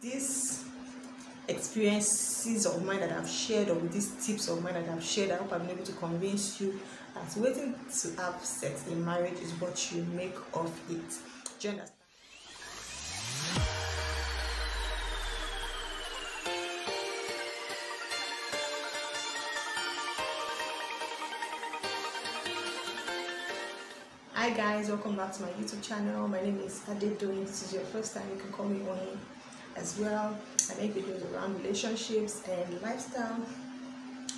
these experiences of mine that I've shared, or with these tips of mine that I've shared, I hope I've been able to convince you that waiting to have sex in marriage is what you make of it. Do you understand? Hi guys, welcome back to my YouTube channel. My name is anDon't. This is your first time, you can call me Oni as well. I make videos around relationships and lifestyle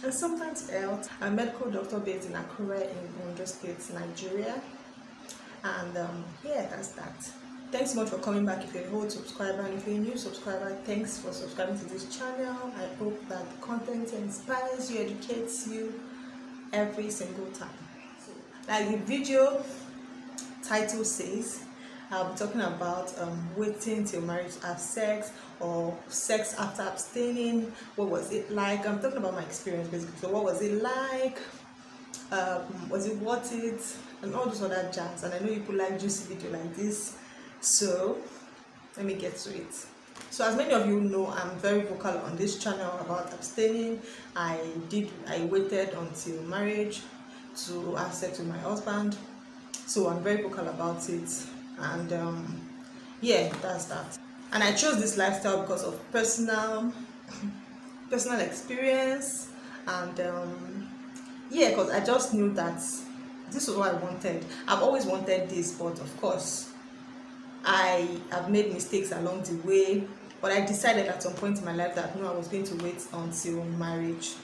and sometimes health. I'm a medical doctor based in Akure in Ondo State, Nigeria. And yeah, that's that. Thanks so much for coming back if you're an old subscriber, and if you're a new subscriber, thanks for subscribing to this channel. I hope that the content inspires you, educates you every single time. So, like the video title says, I'll be talking about waiting till marriage to have sex, or sex after abstaining. What was it like? I'm talking about my experience basically. So what was it like? Was it worth it? And all those other jazz. And I know people like juicy video like this, so let me get to it. So as many of you know, I'm very vocal on this channel about abstaining. I waited until marriage to have sex with my husband, so I'm very vocal about it. And yeah, that's that. And I chose this lifestyle because of personal experience, and yeah, because I just knew that this was what I wanted. I've always wanted this, but of course I have made mistakes along the way. But I decided at some point in my life that no, I was going to wait until marriage,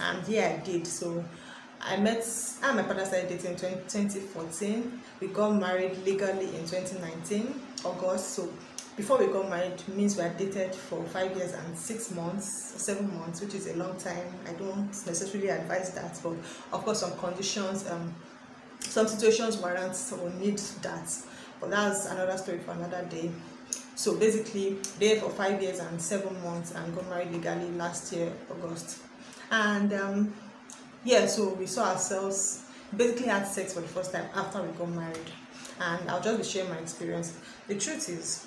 and yeah, I did. So I and my partner started dating in 2014. We got married legally in 2019 August. So before we got married means we had dated for 5 years and 6 months, 7 months, which is a long time. I don't necessarily advise that, but of course some conditions, some situations warrant or need that, but that's another story for another day. So basically dated for 5 years and 7 months and got married legally last year August. And yeah, so we saw ourselves, basically had sex for the first time after we got married, and I'll just be sharing my experience. The truth is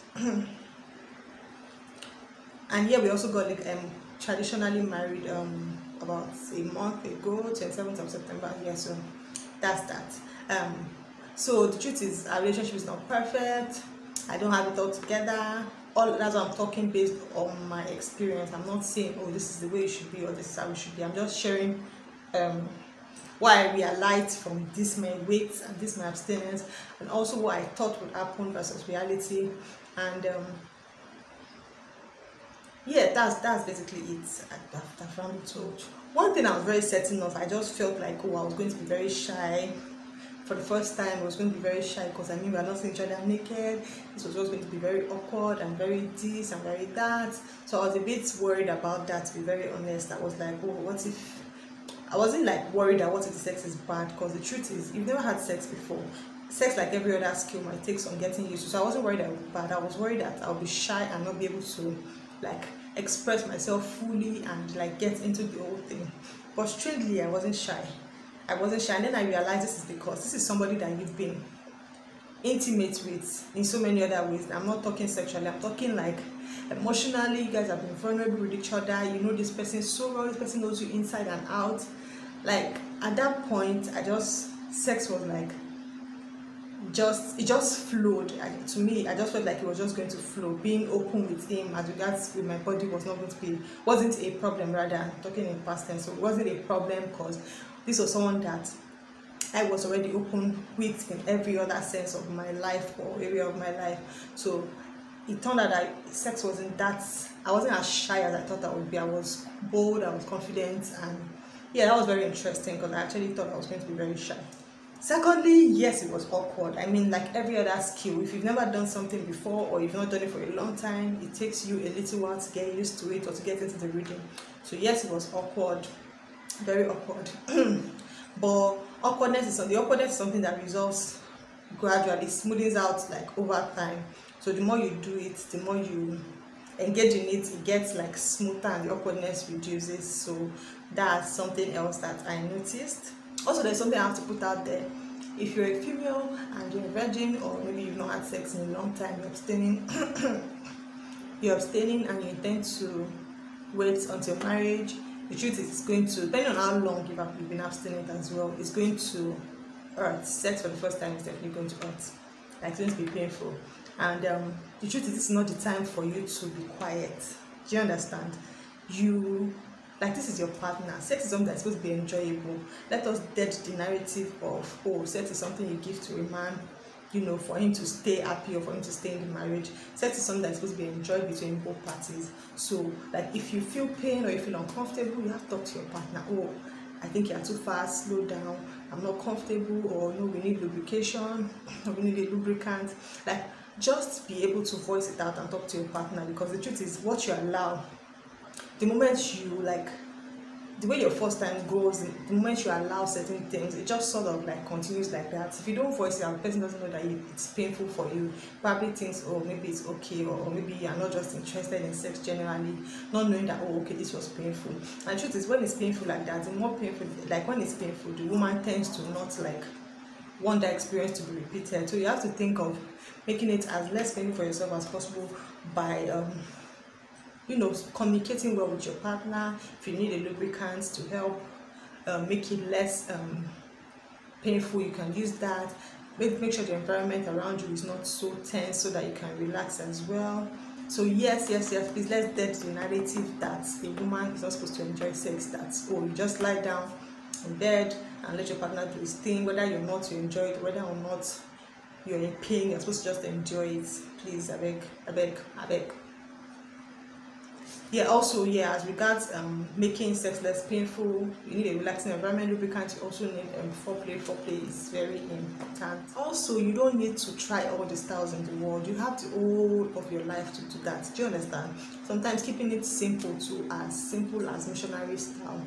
and yeah, we also got like traditionally married about a month ago, 27th of September. Yeah, so that's that. So the truth is our relationship is not perfect. I don't have it all together. That's why I'm talking based on my experience. I'm not saying, oh, this is the way it should be or this is how it should be. I'm just sharing what I realized from this my weight and this my abstinence, and also what I thought would happen versus reality. And yeah, that's basically it. I've found it out. One thing I was very certain of, I just felt like, oh, I was going to be very shy. For the first time I was going to be very shy because I knew we were not seeing each other naked. This was just going to be very awkward and very this and very that. So I was a bit worried about that, to be very honest. I was like, oh, what if, I wasn't like worried that what if the sex is bad, because the truth is, you've never had sex before. Sex, like every other skill, might take some getting used to. So I wasn't worried that it was bad. I was worried that I'll be shy and not be able to like express myself fully and like get into the whole thing. But strangely, I wasn't shy. And then I realized this is because this is somebody that you've been intimate with in so many other ways. I'm not talking sexually, I'm talking like emotionally. You guys have been vulnerable with each other. You know this person so well. This person knows you inside and out. Like at that point, sex was like it just flowed. To me, I just felt like it was just going to flow. Being open with him as regards with my body wasn't a problem. Rather, I'm talking in past tense, so it wasn't a problem because this was someone that I was already open with in every other sense of my life or area of my life. So it turned out that sex wasn't that, I wasn't as shy as I thought I would be. I was bold, I was confident, and yeah, that was very interesting because I actually thought I was going to be very shy. Secondly, yes, it was awkward. I mean, like every other skill, if you've never done something before or you've not done it for a long time, it takes you a little while to get used to it or to get into the rhythm. So yes, it was awkward, very awkward. But the awkwardness is something that resolves gradually, smooths out like over time. So the more you do it, the more you engage in it, it gets like smoother and the awkwardness reduces. So that's something else that I noticed. Also, there's something I have to put out there. If you're a female and you're a virgin, or maybe you've not had sex in a long time, you're abstaining, you're abstaining and you intend to wait until marriage, the truth is it's going to, depending on how long you've been abstinent as well, it's going to hurt. Sex for the first time is definitely going to hurt. Like, it's going to be painful. And the truth is, this is not the time for you to be quiet. Do you understand? Like, this is your partner. Sex is something that's supposed to be enjoyable. Let us dead the narrative of, oh, sex is something you give to a man, you know, for him to stay happy or for him to stay in the marriage. Sex is something that's supposed to be enjoyed between both parties. So, like, if you feel pain or you feel uncomfortable, you have to talk to your partner. Oh, I think you're too fast, slow down, I'm not comfortable, or no, we need lubrication, or we need a lubricant. Like, just be able to voice it out and talk to your partner, because the truth is, what you allow, the moment you, like, the way your first time goes, the moment you allow certain things, it just sort of like continues like that. If you don't voice it out, the person doesn't know that it's painful for you, probably thinks, oh, maybe it's okay, or maybe you're not just interested in sex generally, not knowing that, oh, okay, this was painful. And the truth is, when it's painful like that, the more painful, like when it's painful, the woman tends to not like want that experience to be repeated. So you have to think of making it as less painful for yourself as possible by you know, communicating well with your partner. If you need a lubricant to help make it less painful, you can use that. Make sure the environment around you is not so tense so that you can relax as well. So yes, please, let's dead the narrative that a woman is not supposed to enjoy sex, that, oh, you just lie down in bed and let your partner do his thing, whether you're not to enjoy it, whether or not you're in pain, you're supposed to just enjoy it. Please, I beg. Yeah, also, yeah, as regards making sex less painful, you need a relaxing environment. Lubricant, you also need foreplay. Foreplay is very important. Also, you don't need to try all the styles in the world. You have the whole of your life to do that. Do you understand? Sometimes keeping it simple as missionary style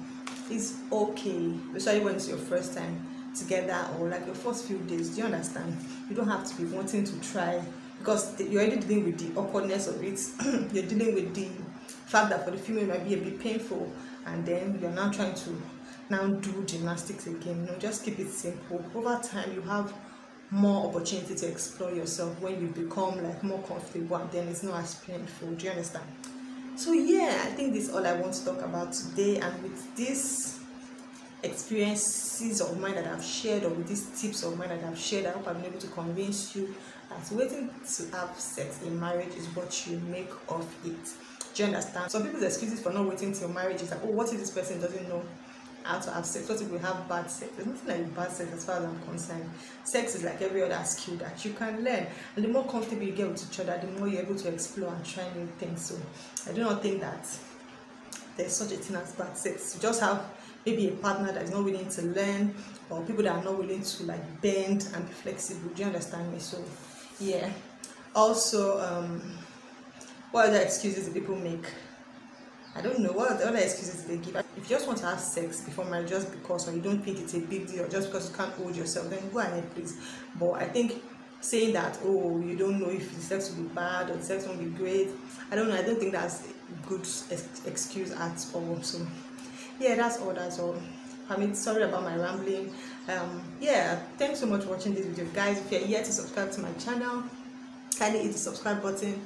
is okay, especially when it's your first time together or like your first few days. Do you understand? You don't have to be wanting to try, because you're already dealing with the awkwardness of it. You're dealing with the fact that for the female it might be a bit painful, and then you're now trying to do gymnastics again. You know, just keep it simple. Over time, you have more opportunity to explore yourself when you become like more comfortable, and then it's not as painful. Do you understand? So yeah, I think this is all I want to talk about today. And with these experiences of mine that I've shared, or with these tips of mine that I've shared, I hope I've been able to convince you that waiting to have sex in marriage is what you make of it. Do you understand? Some people's excuses for not waiting till marriage is like, oh, what if this person doesn't know how to have sex? What if we have bad sex? There's nothing like bad sex as far as I'm concerned. Sex is like every other skill that you can learn, and the more comfortable you get with each other, the more you're able to explore and try new things. So I do not think that there's such a thing as bad sex. You just have maybe a partner that is not willing to learn, or people that are not willing to like bend and be flexible. Do you understand me? So yeah. Also, what other excuses do people make? I don't know. What other excuses do they give? If you just want to have sex before marriage just because, or you don't think it's a big deal, or just because you can't hold yourself, then go ahead, please. But I think saying that, oh, you don't know if the sex will be bad or the sex won't be great, I don't know. I don't think that's a good excuse at all. So yeah, that's all. I mean, sorry about my rambling. Yeah, thanks so much for watching this video, guys. If you're yet to subscribe to my channel, kindly hit the subscribe button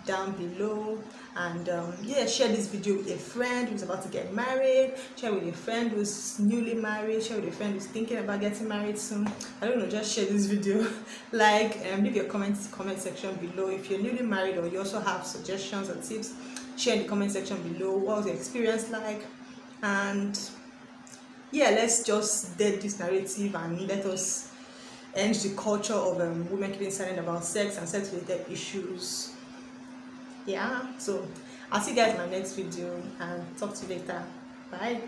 down below, and yeah, share this video with a friend who's about to get married, share with a friend who's newly married, share with a friend who's thinking about getting married soon. I don't know, just share this video. Like, leave your comment section below. If you're newly married or you also have suggestions or tips, share in the comment section below. What was your experience like? And yeah, let's just dead this narrative and let us end the culture of women keeping silent about sex and sex related issues. Yeah, so I'll see you guys in my next video, and talk to you later. Bye.